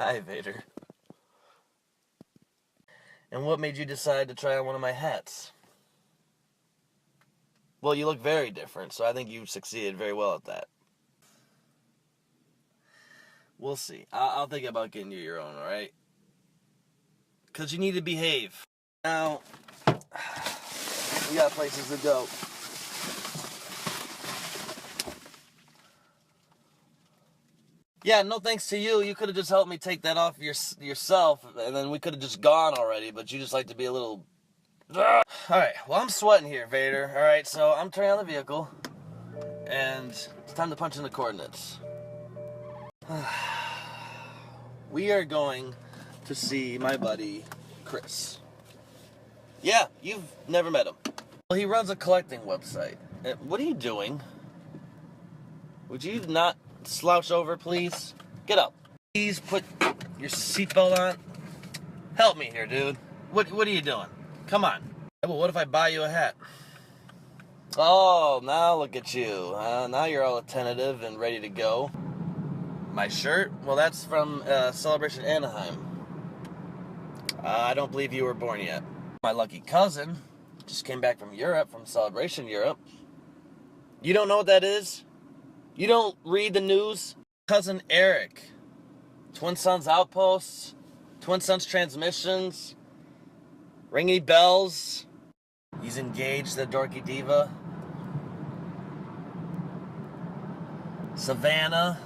Hi, Vader. And what made you decide to try on one of my hats? Well, you look very different, so I think you succeeded very well at that. We'll see. I'll think about getting you your own, alright? Because you need to behave. Now, we got places to go. Yeah, no thanks to you. You could have just helped me take that off yourself, and then we could have just gone already, but you just like to be a little... Alright, well, I'm sweating here, Vader. Alright, so I'm turning on the vehicle, and it's time to punch in the coordinates. We are going to see my buddy, Chris. Yeah, you've never met him. Well, he runs a collecting website. What are you doing? Would you not slouch over, please? Get up. Please put your seatbelt on. Help me here, dude. What are you doing? Come on. Well, what if I buy you a hat? Oh, now look at you. Now you're all tentative and ready to go. My shirt? Well, that's from Celebration Anaheim. I don't believe you were born yet. My lucky cousin just came back from Europe, from Celebration Europe. You don't know what that is? You don't read the news? Cousin Eric. Twin Sons Outposts. Twin Sons Transmissions. Ring any bells? He's engaged to the dorky diva. Savannah.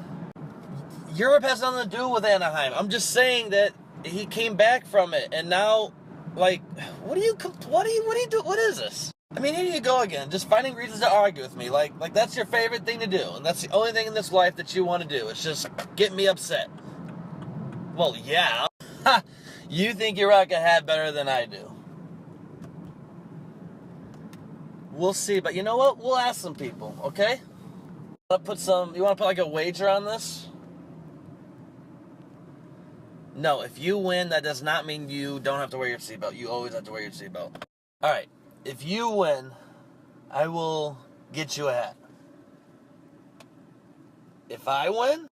Europe has nothing to do with Anaheim. I'm just saying that he came back from it, and now, like, what do you do? What is this? I mean, here you go again, just finding reasons to argue with me. Like that's your favorite thing to do, and that's the only thing in this life that you want to do. It's just get me upset. Well, yeah. You think you rock a hat better than I do. We'll see, but you know what? We'll ask some people, okay? You want to put like a wager on this? No, if you win, that does not mean you don't have to wear your seatbelt. You always have to wear your seatbelt. Alright, if you win, I will get you a hat. If I win,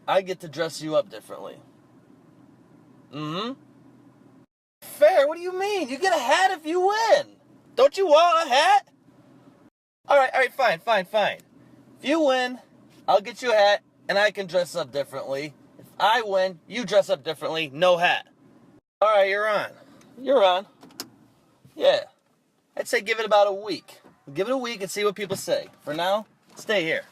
I get to dress you up differently. Mm-hmm. Fair, what do you mean? You get a hat if you win. Don't you want a hat? Alright, fine. If you win, I'll get you a hat, and I can dress up differently. If I win, you dress up differently, no hat. Alright, you're on. You're on. Yeah. I'd say give it about a week. Give it a week and see what people say. For now, stay here.